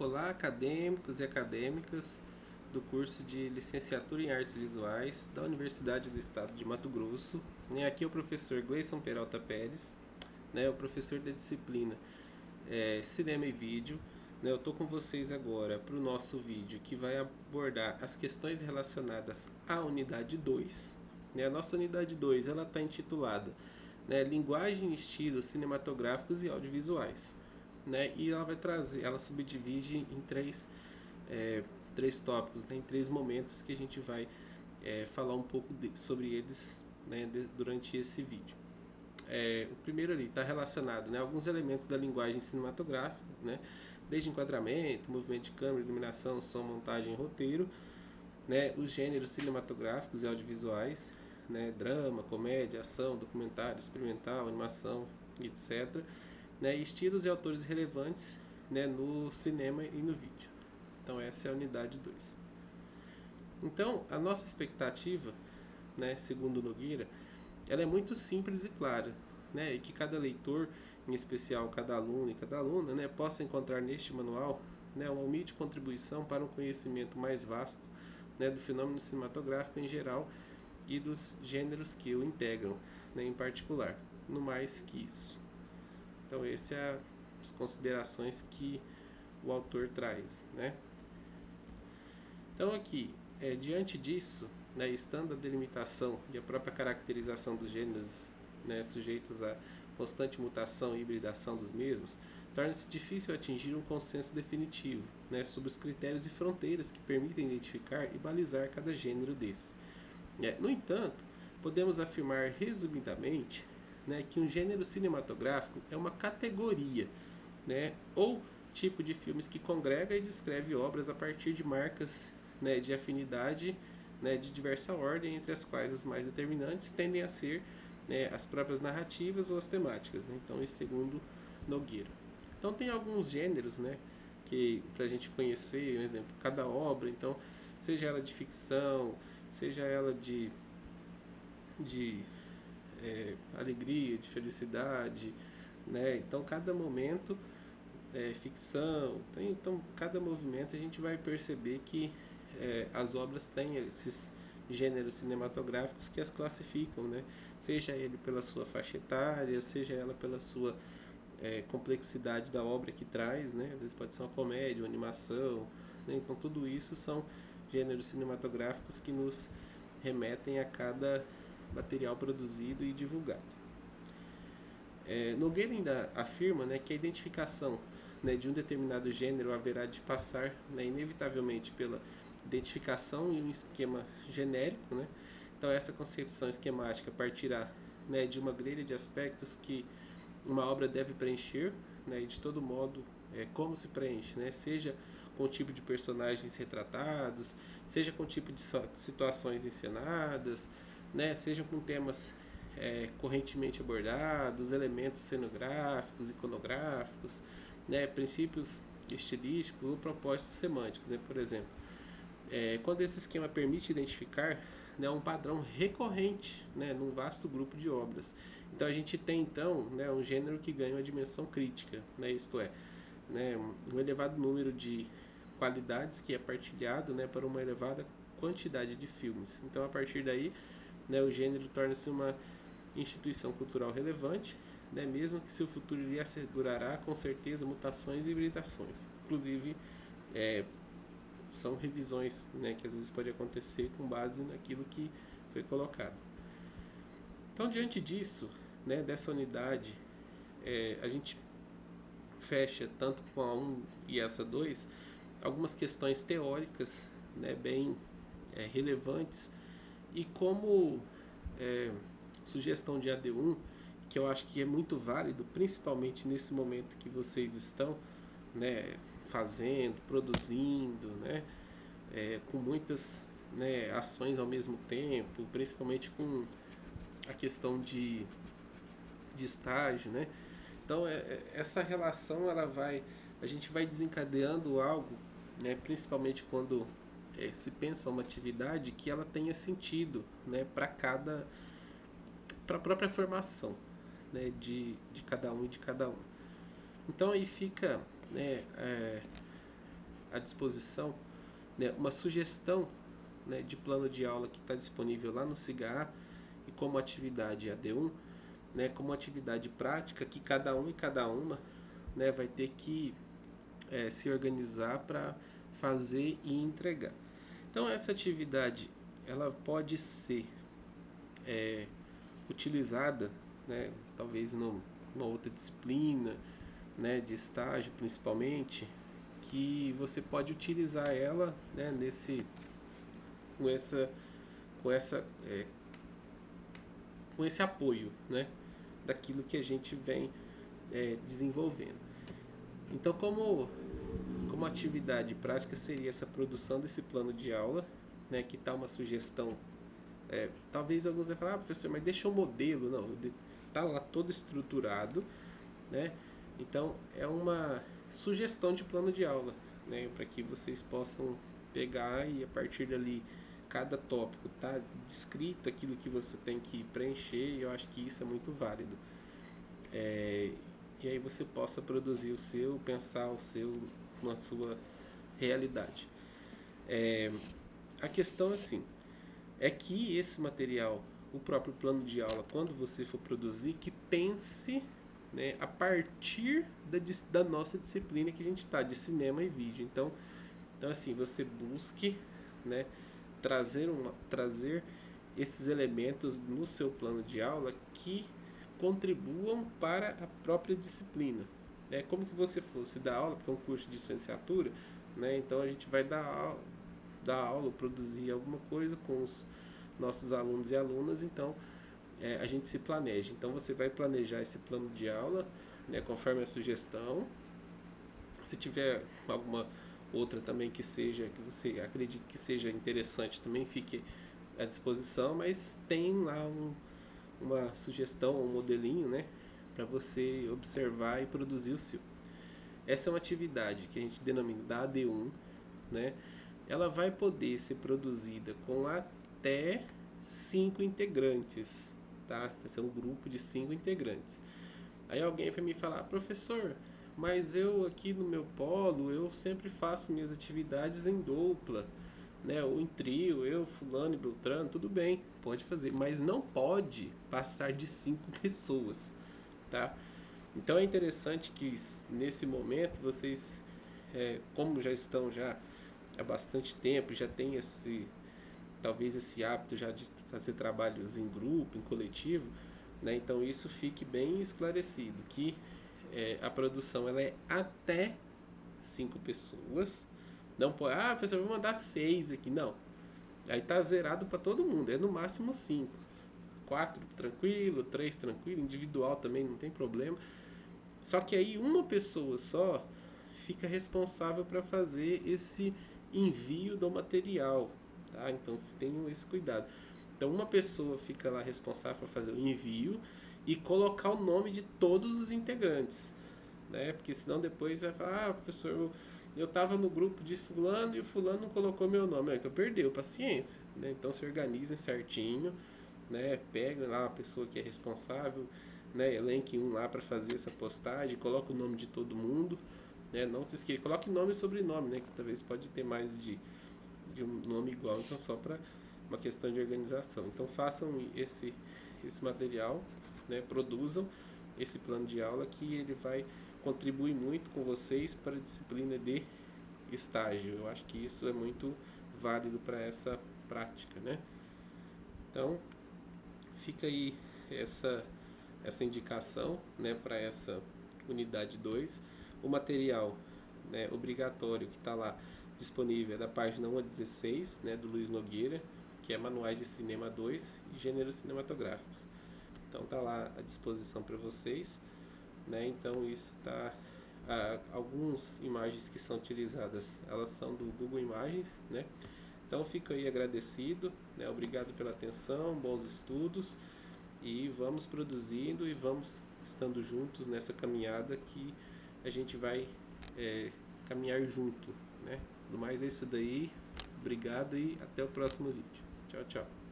Olá, acadêmicos e acadêmicas do curso de Licenciatura em Artes Visuais da Universidade do Estado de Mato Grosso. Aqui é o professor Gleison Peralta Pérez, o professor da disciplina Cinema e Vídeo. Eu estou com vocês agora para o nosso vídeo que vai abordar as questões relacionadas à unidade 2. A nossa unidade 2 está intitulada Linguagem e Estilos Cinematográficos e Audiovisuais. E ela vai trazer, ela subdivide em três tópicos, em três momentos que a gente vai falar um pouco sobre eles durante esse vídeo. O primeiro ali está relacionado a alguns elementos da linguagem cinematográfica, desde enquadramento, movimento de câmera, iluminação, som, montagem, roteiro, os gêneros cinematográficos e audiovisuais, drama, comédia, ação, documentário, experimental, animação, etc. Estilos e autores relevantes no cinema e no vídeo. Então essa é a unidade 2. Então a nossa expectativa, segundo Nogueira, ela é muito simples e clara, e que cada leitor, em especial cada aluno e cada aluna, possa encontrar neste manual uma humilde contribuição para um conhecimento mais vasto do fenômeno cinematográfico em geral e dos gêneros que o integram, em particular, no mais que isso. Então essas são as considerações que o autor traz, Então aqui, diante disso, estando a delimitação e a própria caracterização dos gêneros sujeitos a constante mutação e hibridação dos mesmos, torna-se difícil atingir um consenso definitivo sobre os critérios e fronteiras que permitem identificar e balizar cada gênero desse. No entanto, podemos afirmar resumidamente que um gênero cinematográfico é uma categoria, ou tipo de filmes que congrega e descreve obras a partir de marcas de afinidade de diversa ordem, entre as quais as mais determinantes tendem a ser as próprias narrativas ou as temáticas. Então, isso segundo Nogueira. Então, tem alguns gêneros que para a gente conhecer, por exemplo, cada obra, então, seja ela de ficção, seja ela de alegria, de felicidade, então cada momento ficção, então cada movimento a gente vai perceber que as obras têm esses gêneros cinematográficos que as classificam, seja ele pela sua faixa etária, seja ela pela sua complexidade da obra que traz, às vezes pode ser uma comédia, uma animação, então tudo isso são gêneros cinematográficos que nos remetem a cada material produzido e divulgado. Nogueira ainda afirma que a identificação de um determinado gênero haverá de passar inevitavelmente pela identificação em um esquema genérico. Então essa concepção esquemática partirá de uma grelha de aspectos que uma obra deve preencher, e de todo modo como se preenche, seja com o tipo de personagens retratados, seja com o tipo de situações encenadas, seja com temas correntemente abordados, elementos cenográficos, iconográficos, princípios estilísticos ou propósitos semânticos, por exemplo. Quando esse esquema permite identificar um padrão recorrente num vasto grupo de obras. Então a gente tem então um gênero que ganha uma dimensão crítica, isto é, um elevado número de qualidades que é partilhado para uma elevada quantidade de filmes. Então a partir daí o gênero torna-se uma instituição cultural relevante, mesmo que seu futuro lhe assegurará com certeza mutações e hibridações. Inclusive, são revisões que às vezes pode acontecer com base naquilo que foi colocado. Então, diante disso, dessa unidade, a gente fecha tanto com a 1 e essa 2 algumas questões teóricas bem relevantes e como sugestão de AD1, que eu acho que é muito válido, principalmente nesse momento que vocês estão fazendo, produzindo, com muitas ações ao mesmo tempo, principalmente com a questão de estágio, Então essa relação a gente vai desencadeando algo, principalmente quando se pensa uma atividade que ela tenha sentido, para a própria formação, de cada um e de cada um. Então aí fica à disposição, né, uma sugestão, né, de plano de aula que está disponível lá no SIGA e como atividade AD1, né, como atividade prática que cada um e cada uma, né, vai ter que se organizar para fazer e entregar. Então essa atividade ela pode ser utilizada, né, talvez numa outra disciplina, né, de estágio principalmente, que você pode utilizar ela, né, com essa com essa com esse apoio, né, daquilo que a gente vem desenvolvendo. Então, como atividade prática seria essa produção desse plano de aula, né, que está uma sugestão. Talvez alguns vão falar, professor, mas deixa o modelo. Não, está lá todo estruturado, né? Então, é uma sugestão de plano de aula, né, para que vocês possam pegar e a partir dali cada tópico tá descrito aquilo que você tem que preencher, e eu acho que isso é muito válido. E aí você possa produzir o seu, pensar o seu na sua realidade. A questão assim, é que esse material, o próprio plano de aula, quando você for produzir, que pense, né, a partir da nossa disciplina que a gente está, de cinema e vídeo. Então assim, você busque, né, trazer esses elementos no seu plano de aula que contribuam para a própria disciplina. Como que você fosse dar aula, porque é um curso de licenciatura, né, então a gente vai dar aula, produzir alguma coisa com os nossos alunos e alunas, então a gente se planeja. Então você vai planejar esse plano de aula, né, conforme a sugestão. Se tiver alguma outra também que você acredite que seja interessante, também fique à disposição, mas tem lá uma sugestão, um modelinho, né, para você observar e produzir o seu. Essa é uma atividade que a gente denomina da AD1, né? Ela vai poder ser produzida com até 5 integrantes, tá? Esse é um grupo de 5 integrantes. Aí alguém vai me falar, professor, mas eu aqui no meu polo, eu sempre faço minhas atividades em dupla, né? Ou em trio, eu, fulano e beltrano, tudo bem, pode fazer, mas não pode passar de 5 pessoas, tá? Então é interessante que nesse momento vocês, como já estão já há bastante tempo, já tem talvez esse hábito já de fazer trabalhos em grupo, em coletivo, né? Então isso fique bem esclarecido, que a produção ela é até 5 pessoas, não pode, professor, eu vou mandar 6 aqui, não, aí tá zerado para todo mundo, é no máximo 5, 4 tranquilo, 3 tranquilo, individual também não tem problema, só que aí uma pessoa só fica responsável para fazer esse envio do material, tá? Então tenham esse cuidado. Então uma pessoa fica lá responsável para fazer o envio e colocar o nome de todos os integrantes, né? Porque senão depois vai falar, professor, eu estava no grupo de fulano e o fulano não colocou meu nome. Então perdeu, paciência, né? Então se organizem certinho, né? Pega lá a pessoa que é responsável, né? Elenque um lá para fazer essa postagem, coloca o nome de todo mundo, né? Não se esqueça, coloque nome e sobrenome, né? Que talvez pode ter mais de um nome igual, então só para uma questão de organização. Então façam esse material, né? Produzam esse plano de aula que ele vai contribuir muito com vocês para a disciplina de estágio. Eu acho que isso é muito válido para essa prática, né? Então fica aí essa indicação, né, para essa unidade 2. O material, né, obrigatório que está lá disponível é da página 1 a 16, né, do Luiz Nogueira, que é Manuais de Cinema 2 e Gêneros Cinematográficos. Então tá lá à disposição para vocês, né? Então isso tá algumas imagens que são utilizadas, elas são do Google Imagens, né? Então fico aí agradecido, né? Obrigado pela atenção, bons estudos e vamos produzindo e vamos estando juntos nessa caminhada que a gente vai caminhar junto, né? No mais é isso daí, obrigado e até o próximo vídeo. Tchau, tchau.